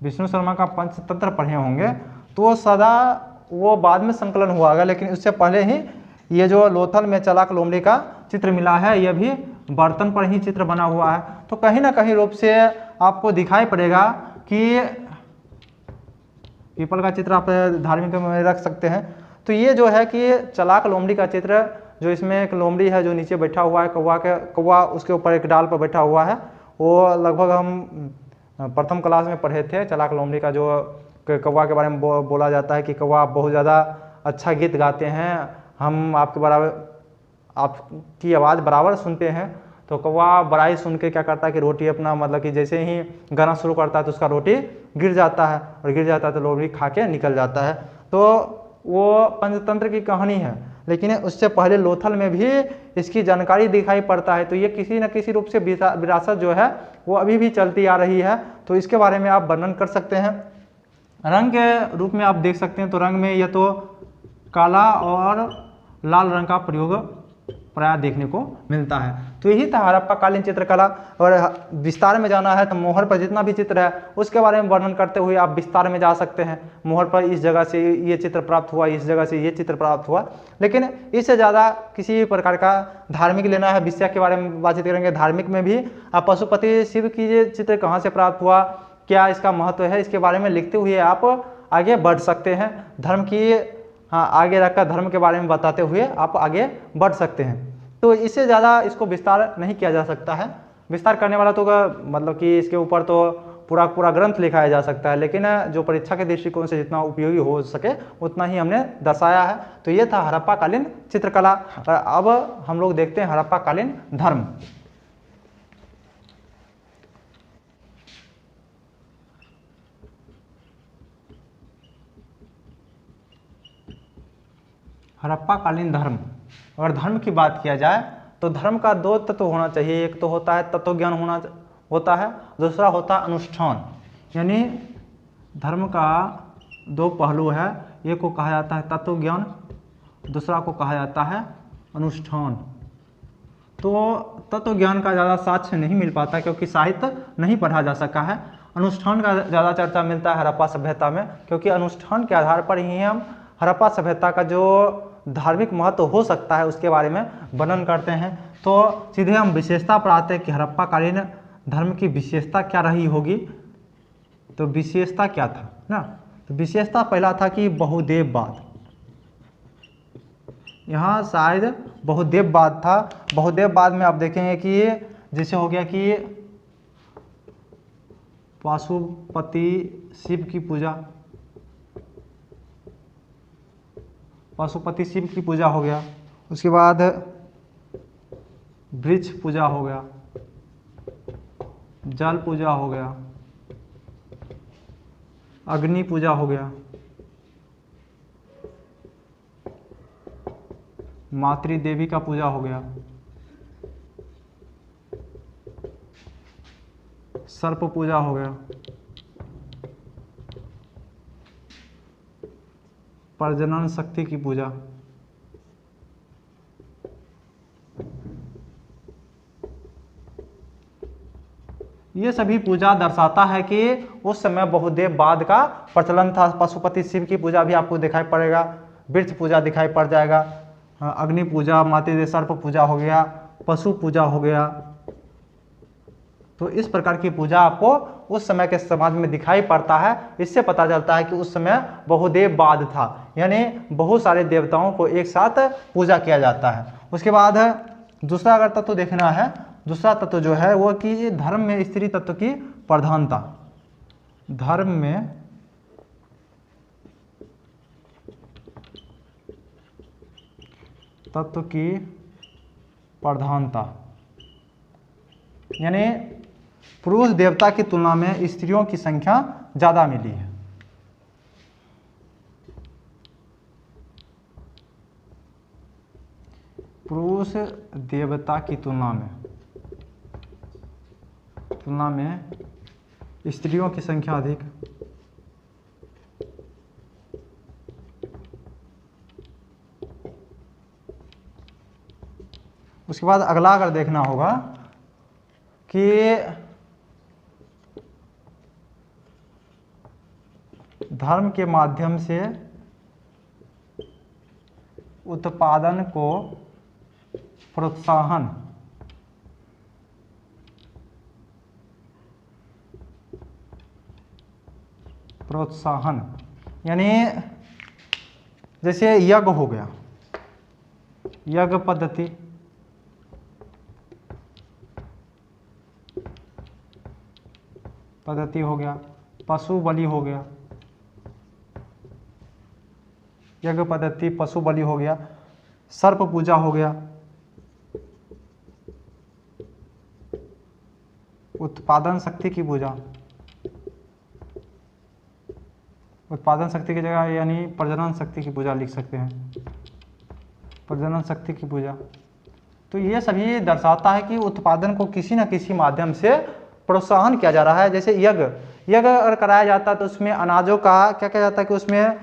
[SPEAKER 1] विष्णु शर्मा का पंचतंत्र पढ़े होंगे, तो सदा वो बाद में संकलन हुआ होगा, लेकिन उससे पहले ही ये जो लोथल में चालाक लोमड़ी का चित्र मिला है, यह भी बर्तन पर ही चित्र बना हुआ है। तो कहीं ना कहीं रूप से आपको दिखाई पड़ेगा कि पीपल का चित्र आप धार्मिक में रख सकते हैं। तो ये जो है कि चालाक लोमड़ी का चित्र, जो इसमें एक लोमड़ी है जो नीचे बैठा हुआ है, कौवा उसके ऊपर एक डाल पर बैठा हुआ है। वो लगभग हम प्रथम क्लास में पढ़े थे। चालाक लोमड़ी का जो कौवा के बारे में बोला जाता है कि कौवा आप बहुत ज़्यादा अच्छा गीत गाते हैं, हम आपके बराबर, आपकी आवाज़ बराबर सुनते हैं। तो कौवा बड़ाई सुन के क्या करता है कि रोटी अपना, मतलब कि जैसे ही गाना शुरू करता है तो उसका रोटी गिर जाता है, और गिर जाता है तो लोमड़ी खा के निकल जाता है। तो वो पंचतंत्र की कहानी है, लेकिन उससे पहले लोथल में भी इसकी जानकारी दिखाई पड़ता है। तो ये किसी न किसी रूप से विरासत जो है वो अभी भी चलती आ रही है। तो इसके बारे में आप वर्णन कर सकते हैं। रंग के रूप में आप देख सकते हैं, तो रंग में यह तो काला और लाल रंग का प्रयोग प्राय देखने को मिलता है। तो यही था हड़प्पाकालीन चित्रकला। और विस्तार में जाना है तो मोहर पर जितना भी चित्र है उसके बारे में वर्णन करते हुए आप विस्तार में जा सकते हैं। मोहर पर इस जगह से ये चित्र प्राप्त हुआ, इस जगह से ये चित्र प्राप्त हुआ, लेकिन इससे ज़्यादा किसी प्रकार का धार्मिक लेना है विषय के बारे में बातचीत करेंगे। धार्मिक में भी आप पशुपति शिव की ये चित्र कहाँ से प्राप्त हुआ, क्या इसका महत्व है, इसके बारे में लिखते हुए आप आगे बढ़ सकते हैं। धर्म की आगे रखकर धर्म के बारे में बताते हुए आप आगे बढ़ सकते हैं। तो इससे ज़्यादा इसको विस्तार नहीं किया जा सकता है। विस्तार करने वाला तो मतलब कि इसके ऊपर तो पूरा ग्रंथ लिखाया जा सकता है, लेकिन जो परीक्षा के दृष्टिकोण से जितना उपयोगी हो सके उतना ही हमने दर्शाया है। तो ये था हड़प्पाकालीन चित्रकला। अब हम लोग देखते हैं हड़प्पाकालीन धर्म। हड़प्पाकालीन धर्म, अगर धर्म की बात किया जाए तो धर्म का दो तत्व होना चाहिए। एक तो होता है तत्व ज्ञान होता है, दूसरा होता है अनुष्ठान। यानी धर्म का दो पहलू है, एक को कहा जाता है तत्व ज्ञान, दूसरा को कहा जाता है अनुष्ठान। तो तत्व ज्ञान का ज़्यादा साक्ष्य नहीं मिल पाता क्योंकि साहित्य नहीं पढ़ा जा सका है। अनुष्ठान का ज़्यादा चर्चा मिलता है हड़प्पा सभ्यता में, क्योंकि अनुष्ठान के आधार पर ही हम हड़प्पा सभ्यता का जो धार्मिक महत्व हो सकता है उसके बारे में वर्णन करते हैं। तो सीधे हम विशेषता पर आते हैं कि हड़प्पाकालीन धर्म की विशेषता क्या रही होगी। तो विशेषता क्या था ना, तो विशेषता पहला था कि बहुदेववाद। यहाँ शायद बहुदेववाद था। बहुदेववाद में आप देखेंगे कि जैसे हो गया कि पशुपति शिव की पूजा, पशुपति शिव की पूजा हो गया। उसके बाद वृक्ष पूजा हो गया, जल पूजा हो गया, अग्नि पूजा हो गया, मातृ देवी का पूजा हो गया, सर्प पूजा हो गया, प्रजनन शक्ति की पूजा, ये सभी पूजा दर्शाता है कि उस समय बहुदेववाद का प्रचलन था। पशुपति शिव की पूजा भी आपको दिखाई पड़ेगा, वृक्ष पूजा दिखाई पड़ जाएगा, अग्नि पूजा, माते दे सर्प पूजा हो गया, पशु पूजा हो गया। तो इस प्रकार की पूजा आपको उस समय के समाज में दिखाई पड़ता है। इससे पता चलता है कि उस समय बहुदेववाद था, यानी बहुत सारे देवताओं को एक साथ पूजा किया जाता है। उसके बाद दूसरा अगर तत्व देखना है, दूसरा तत्व जो है वो कि धर्म में स्त्री तत्व की प्रधानता, धर्म में तत्व की प्रधानता, यानी पुरुष देवता की तुलना में स्त्रियों की संख्या ज्यादा मिली है। पुरुष देवता की तुलना में स्त्रियों की संख्या अधिक। उसके बाद अगला अगर देखना होगा कि धर्म के माध्यम से उत्पादन को प्रोत्साहन, यानी जैसे यज्ञ हो गया, यज्ञ पद्धति हो गया, पशु बलि हो गया, यज्ञ पद्धति, पशु बलि हो गया, सर्प पूजा हो गया, उत्पादन शक्ति की पूजा, उत्पादन शक्ति की जगह यानी प्रजनन शक्ति की पूजा लिख सकते हैं, प्रजनन शक्ति की पूजा। तो ये सभी दर्शाता है कि उत्पादन को किसी न किसी माध्यम से प्रोत्साहन किया जा रहा है। जैसे यज्ञ अगर कराया जाता है तो उसमें अनाजों का क्या किया जाता है कि उसमें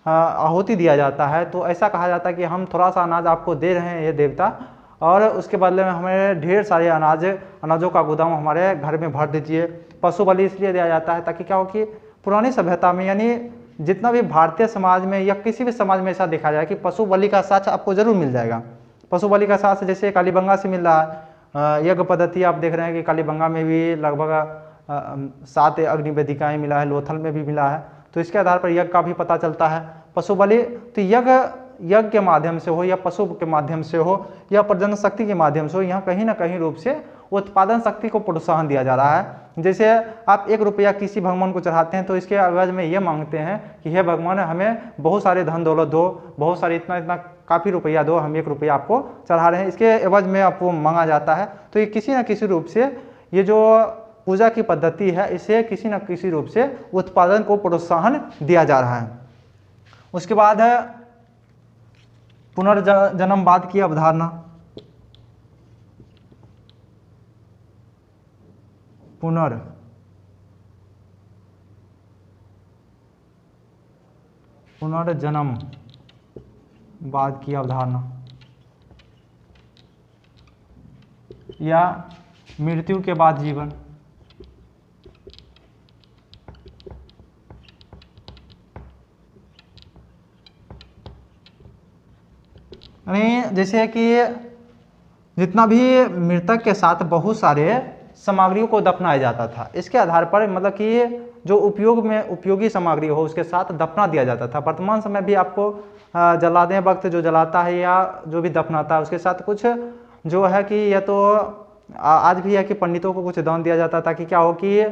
[SPEAKER 1] आहुति दिया जाता है। तो ऐसा कहा जाता है कि हम थोड़ा सा अनाज आपको दे रहे हैं ये देवता, और उसके बदले में हमें ढेर सारे अनाजों का गोदाम हमारे घर में भर दीजिए। पशु बलि इसलिए दिया जाता है ताकि क्या हो कि पुरानी सभ्यता में, यानी जितना भी भारतीय समाज में या किसी भी समाज में ऐसा देखा जाए कि पशु बलि का साक्ष्य आपको जरूर मिल जाएगा। पशु बलि का साक्ष्य जैसे कालीबंगा से मिल रहा है, यज्ञ पद्धति आप देख रहे हैं कि कालीबंगा में भी लगभग 7 अग्नि वेदिकाएं मिला है, लोथल में भी मिला है। तो इसके आधार पर यज्ञ का भी पता चलता है। पशु बलि तो यज्ञ के माध्यम से हो या पशु के माध्यम से हो या प्रजनन शक्ति के माध्यम से हो, यहाँ कहीं ना कहीं रूप से उत्पादन शक्ति को प्रोत्साहन दिया जा रहा है। जैसे आप 1 रुपया किसी भगवान को चढ़ाते हैं तो इसके एवज में ये मांगते हैं कि हे भगवान हमें बहुत सारे धन दौलत दो, बहुत सारे इतना काफ़ी रुपया दो, हम 1 रुपया आपको चढ़ा रहे हैं, इसके एवज में आपको मांगा जाता है। तो ये किसी न किसी रूप से ये जो पूजा की पद्धति है इसे किसी न किसी रूप से उत्पादन को प्रोत्साहन दिया जा रहा है। उसके बाद है पुनर्जन्मवाद की अवधारणा, पुनर्जन्मवाद की अवधारणा या मृत्यु के बाद जीवन। यानी जैसे कि जितना भी मृतक के साथ बहुत सारे सामग्रियों को दफनाया जाता था, इसके आधार पर मतलब कि जो उपयोगी सामग्री हो उसके साथ दफना दिया जाता था। वर्तमान समय भी आपको जलाने वक्त जो जलाता है या जो भी दफनाता है उसके साथ कुछ जो है कि या तो आज भी है कि पंडितों को कुछ दान दिया जाता है ताकि क्या हो कि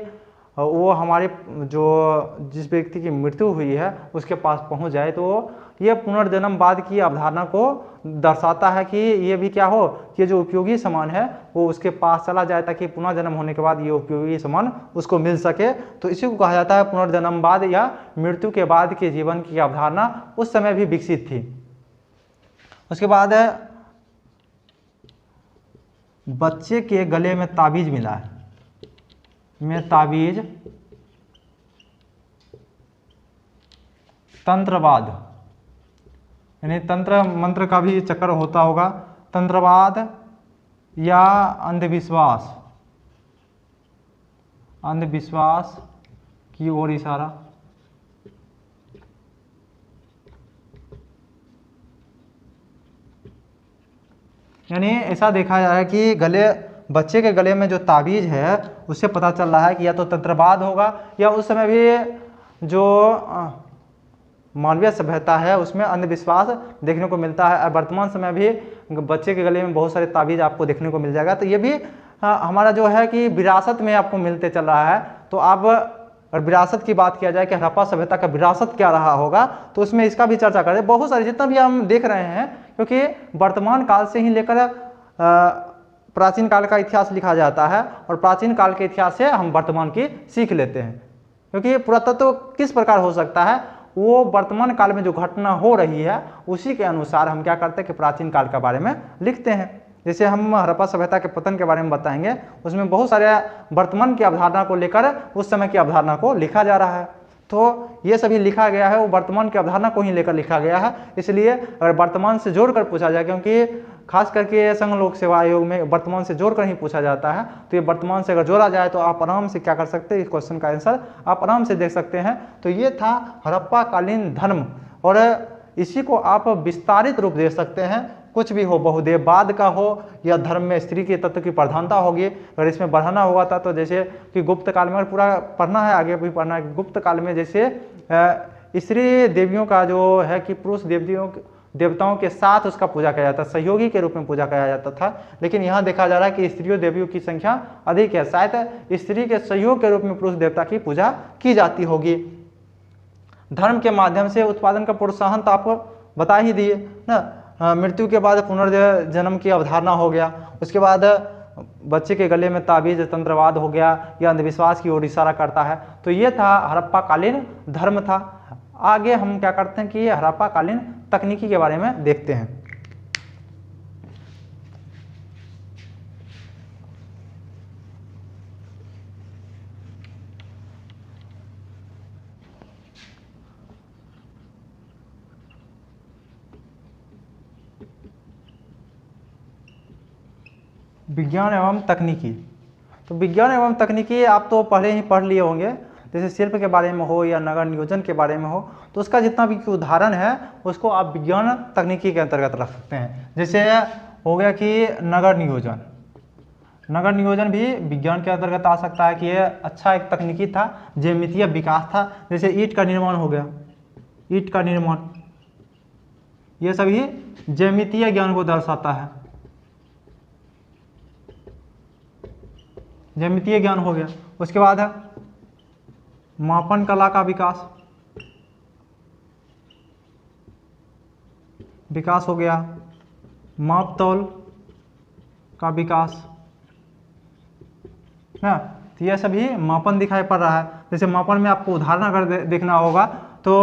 [SPEAKER 1] वो हमारे जिस व्यक्ति की मृत्यु हुई है उसके पास पहुंच जाए। तो ये पुनर्जन्मवाद की अवधारणा को दर्शाता है कि ये भी क्या हो कि जो उपयोगी सामान है वो उसके पास चला जाए ताकि पुनर्जन्म होने के बाद ये उपयोगी सामान उसको मिल सके। तो इसी को कहा जाता है पुनर्जन्मवाद या मृत्यु के बाद के जीवन की अवधारणा उस समय भी विकसित थी। उसके बाद बच्चे के गले में ताबीज मिला है, में ताबीज, तंत्रवाद, यानी तंत्र मंत्र का भी चक्कर होता होगा, तंत्रवाद या अंधविश्वास, अंधविश्वास की ओर इशारा। यानी ऐसा देखा जा रहा है कि बच्चे के गले में जो ताबीज है उससे पता चल रहा है कि या तो तंत्रवाद होगा या उस समय भी जो मानवीय सभ्यता है उसमें अंधविश्वास देखने को मिलता है। वर्तमान समय भी बच्चे के गले में बहुत सारे ताबीज आपको देखने को मिल जाएगा। तो ये भी हमारा जो है कि विरासत में आपको मिलते चल रहा है। तो आप अगर विरासत की बात किया जाए कि हड़प्पा सभ्यता का विरासत क्या रहा होगा तो उसमें इसका भी चर्चा करें। बहुत सारे जितना भी हम देख रहे हैं, क्योंकि वर्तमान काल से ही लेकर प्राचीन काल का इतिहास लिखा जाता है और प्राचीन काल के इतिहास से हम वर्तमान की सीख लेते हैं, क्योंकि पुरातत्व किस प्रकार हो सकता है, वो वर्तमान काल में जो घटना हो रही है उसी के अनुसार हम क्या करते हैं कि प्राचीन काल के बारे में लिखते हैं। जैसे हम हड़प्पा सभ्यता के पतन के बारे में बताएंगे, उसमें बहुत सारे वर्तमान की अवधारणा को लेकर उस समय की अवधारणा को लिखा जा रहा है। तो ये सभी लिखा गया है वो वर्तमान की अवधारणा को ही लेकर लिखा गया है। इसलिए अगर वर्तमान से जोड़कर पूछा जाए, क्योंकि खास करके संघ लोक सेवा आयोग में वर्तमान से जोड़कर ही पूछा जाता है, तो ये वर्तमान से अगर जोड़ा जाए तो आप आराम से क्या कर सकते हैं, इस क्वेश्चन का आंसर आप आराम से देख सकते हैं। तो ये था हड़प्पा कालीन धर्म, और इसी को आप विस्तारित रूप दे सकते हैं। कुछ भी हो, बहुदेववाद का हो या धर्म में स्त्री के तत्व की प्रधानता होगी, अगर इसमें बढ़ाना होगा था तो जैसे कि गुप्त काल में, पूरा पढ़ना है आगे भी पढ़ना है, गुप्त काल में जैसे स्त्री देवियों का जो है कि पुरुष देवताओं के साथ उसका पूजा किया जाता, सहयोगी के रूप में पूजा किया जाता था। लेकिन यहाँ देखा जा रहा है कि स्त्रियों देवियों की संख्या अधिक है, शायद स्त्री के सहयोग के रूप में पुरुष देवता की पूजा की जाती होगी। धर्म के माध्यम से उत्पादन का प्रोत्साहन तो आपको बता ही दिए ना। मृत्यु के बाद पुनर्जन्म की अवधारणा हो गया, उसके बाद बच्चे के गले में ताबीज, तंत्रवाद हो गया, यह अंधविश्वास की ओर इशारा करता है। तो ये था हड़प्पा कालीन धर्म था। आगे हम क्या करते हैं कि हड़प्पा कालीन तकनीकी के बारे में देखते हैं। विज्ञान एवं तकनीकी। तो विज्ञान एवं तकनीकी आप तो पहले ही पढ़ लिए होंगे, जैसे शिल्प के बारे में हो या नगर नियोजन के बारे में हो, तो उसका जितना भी उदाहरण है उसको आप विज्ञान तकनीकी के अंतर्गत रख सकते हैं। जैसे हो गया कि नगर नियोजन, नगर नियोजन भी विज्ञान के अंतर्गत आ सकता है कि ये अच्छा एक तकनीकी था, ज्यामितीय विकास था। जैसे ईंट का निर्माण हो गया, ईंट का निर्माण, ये सभी ज्यामितीय ज्ञान को दर्शाता है, ज्यामितीय ज्ञान हो गया। उसके बाद है मापन कला का विकास हो गया, माप तौल का विकास ना। तो यह सभी मापन दिखाई पड़ रहा है। जैसे मापन में आपको उदाहरण अगर देखना होगा तो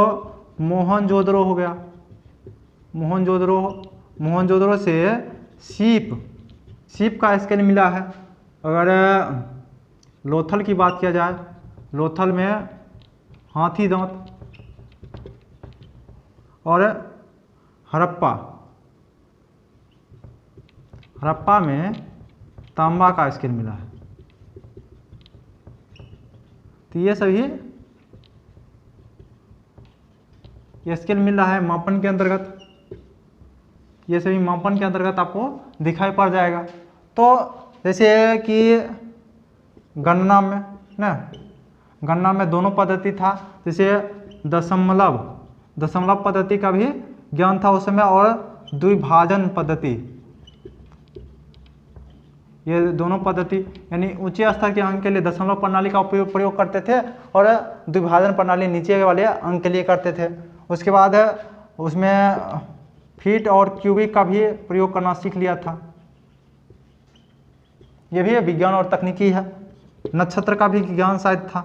[SPEAKER 1] मोहनजोदड़ो हो गया, मोहनजोदड़ो से सीप का स्केल मिला है। अगर लोथल की बात किया जाए, लोथल में हाथी दांत, और हड़प्पा में तांबा का स्केल मिला है। तो ये सभी ये स्केल मिल रहा है मापन के अंतर्गत, ये सभी मापन के अंतर्गत आपको दिखाई पड़ जाएगा। तो जैसे कि गणना में ना, गणना में दोनों पद्धति था, जैसे दशमलव पद्धति का भी ज्ञान था उस समय, और द्विभाजन पद्धति, ये दोनों पद्धति यानी ऊंचे स्तर के अंक के लिए दशमलव प्रणाली का प्रयोग करते थे और द्विभाजन प्रणाली नीचे वाले अंक के लिए करते थे। उसके बाद उसमें फीट और क्यूबिक का भी प्रयोग करना सीख लिया था। ये भी विज्ञान और तकनीकी है। नक्षत्र का भी ज्ञान शायद था,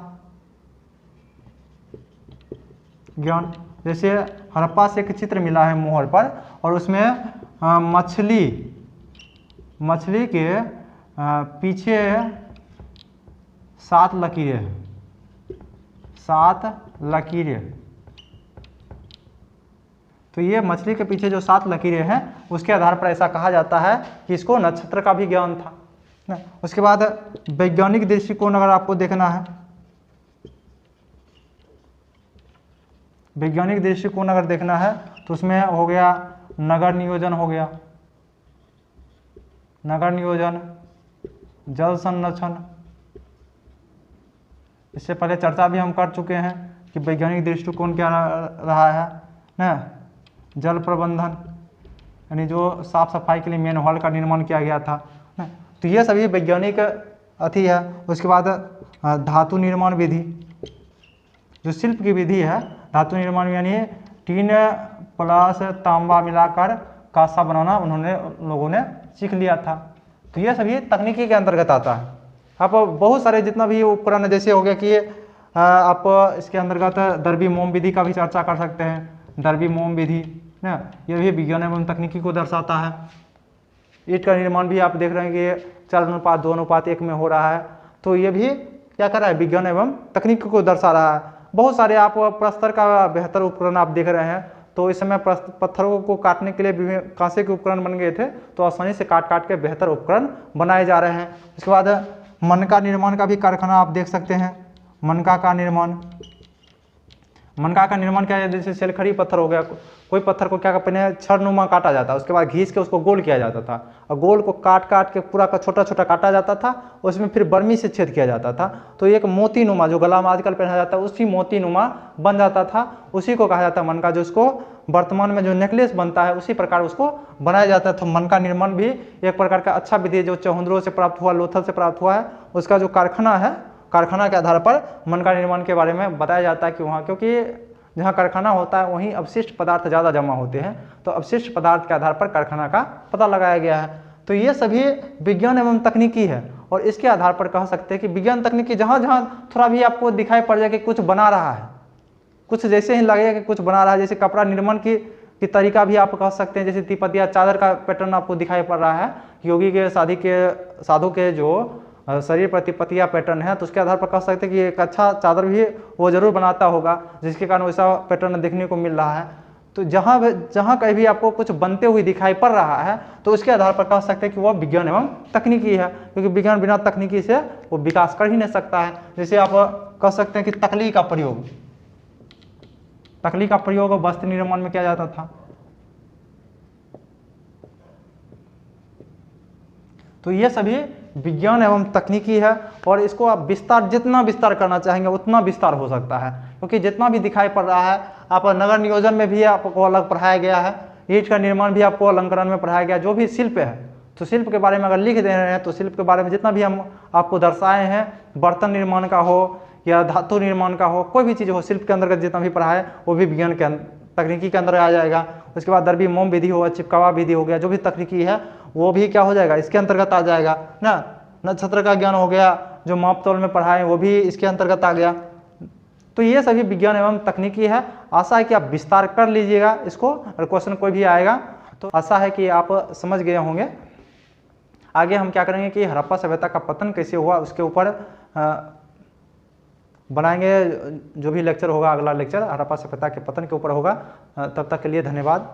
[SPEAKER 1] ज्ञान। जैसे हड़प्पा से एक चित्र मिला है मोहर पर, और उसमें मछली के पीछे 7 लकीरें हैं, 7 लकीरें। तो ये मछली के पीछे जो 7 लकीरें हैं उसके आधार पर ऐसा कहा जाता है कि इसको नक्षत्र का भी ज्ञान था ना। उसके बाद वैज्ञानिक दृष्टिकोण अगर आपको देखना है, वैज्ञानिक दृष्टिकोण अगर देखना है तो उसमें हो गया नगर नियोजन, हो गया नगर नियोजन, जल संरक्षण। इससे पहले चर्चा भी हम कर चुके हैं कि वैज्ञानिक दृष्टिकोण क्या रहा है ना, जल प्रबंधन, यानी जो साफ सफाई के लिए मेन हॉल का निर्माण किया गया था ना। तो ये सभी वैज्ञानिक अथी है। उसके बाद धातु निर्माण विधि, जो शिल्प की विधि है, धातु निर्माण यानी टीन प्लस तांबा मिलाकर कांसा बनाना उन्होंने लोगों ने सीख लिया था। तो ये सभी तकनीकी के अंतर्गत आता है। आप बहुत सारे जितना भी उपकरण, जैसे हो गया कि आप इसके अंतर्गत दरबी मोम विधि का भी चर्चा कर सकते हैं। दरबी मोम विधि ना, ये भी विज्ञान एवं तकनीकी को दर्शाता है। ईंट का निर्माण भी आप देख रहे हैं कि 4:2:1 में हो रहा है। तो ये भी क्या कर रहा है, विज्ञान एवं तकनीकी को दर्शा रहा है। बहुत सारे आप प्रस्तर का बेहतर उपकरण आप देख रहे हैं। तो इस समय पत्थरों को काटने के लिए विभिन्न कांसे के उपकरण बन गए थे, तो आसानी से काट काट के बेहतर उपकरण बनाए जा रहे हैं। उसके बाद मनका निर्माण का भी कारखाना आप देख सकते हैं। मनका का निर्माण, मनका का निर्माण क्या है, जैसे सेलखड़ी पत्थर हो गया, कोई पत्थर को क्या पहले छड़नुमा काटा जाता है, उसके बाद घीस के उसको गोल किया जाता था, और गोल को काट काट के पूरा का छोटा छोटा काटा जाता था, उसमें फिर बर्मी से छेद किया जाता था। तो एक मोती नुमा, जो गला में आजकल पहना जाता है, उसी मोती नुमा बन जाता था। उसी को कहा जाता है मनका, जो उसको वर्तमान में जो नेकलेस बनता है उसी प्रकार उसको बनाया जाता है। तो मनका निर्माण भी एक प्रकार का अच्छा विधि है, जो चौहंद्रों से प्राप्त हुआ, लोथल से प्राप्त हुआ है। उसका जो कारखाना है, कारखाना के आधार पर मनका निर्माण के बारे में बताया जाता है कि वहाँ, क्योंकि जहाँ कारखाना होता है वहीं अवशिष्ट पदार्थ ज़्यादा जमा होते हैं, तो अवशिष्ट पदार्थ के आधार पर कारखाना का पता लगाया गया है। तो ये सभी विज्ञान एवं तकनीकी है, और इसके आधार पर कह सकते हैं कि विज्ञान तकनीकी जहाँ जहाँ थोड़ा भी आपको दिखाई पड़ जाए कि कुछ बना रहा है, कुछ जैसे ही लगेगा कि कुछ बना रहा है, जैसे कपड़ा निर्माण की तरीका भी आप कह सकते हैं, जैसे तिपतिया चादर का पैटर्न आपको दिखाई पड़ रहा है, योगी के साधु के जो शरीर पर तिपतिया पैटर्न है, तो उसके आधार पर कह सकते हैं कि एक अच्छा चादर भी वो जरूर बनाता होगा, जिसके कारण वैसा पैटर्न देखने को मिल रहा है। तो जहाँ कहीं भी आपको कुछ बनते हुए दिखाई पड़ रहा है, तो उसके आधार पर कह सकते हैं कि वह विज्ञान एवं तकनीकी है, क्योंकि विज्ञान बिना तकनीकी से वो विकास कर ही नहीं सकता है। जैसे आप कह सकते हैं कि तकली का प्रयोग वस्त्र निर्माण में किया जाता था। तो ये सभी विज्ञान एवं तकनीकी है, और इसको आप जितना विस्तार करना चाहेंगे उतना विस्तार हो सकता है, क्योंकि जितना भी दिखाई पड़ रहा है, आप नगर नियोजन में भी आपको अलग पढ़ाया गया है, ईंट का निर्माण भी आपको अलंकरण में पढ़ाया गया। जो भी शिल्प है, तो शिल्प के बारे में अगर लिख दे रहे हैं, तो शिल्प के बारे में जितना भी हम आपको दर्शाए हैं, बर्तन निर्माण का हो या धातु निर्माण का हो, कोई भी चीज़ हो, शिल्प के अंतर्गत जितना भी पढ़ा है वो भी विज्ञान के तकनीकी के अंदर आ जाएगा। उसके बाद दरबी मोम विधि हो, चिपकावा विधि हो गया, जो भी तकनीकी है वो भी क्या हो जाएगा, इसके अंतर्गत आ जाएगा ना। नक्षत्र का ज्ञान हो गया, जो माप तौल में पढ़ाए वो भी इसके अंतर्गत आ गया। तो ये सभी विज्ञान एवं तकनीकी है। आशा है कि आप विस्तार कर लीजिएगा इसको, और क्वेश्चन कोई भी आएगा तो आशा है कि आप समझ गए होंगे। आगे हम क्या करेंगे कि हड़प्पा सभ्यता का पतन कैसे हुआ उसके ऊपर बनाएंगे। जो भी लेक्चर होगा, अगला लेक्चर हड़प्पा सभ्यता के पतन के ऊपर होगा। तब तक के लिए धन्यवाद।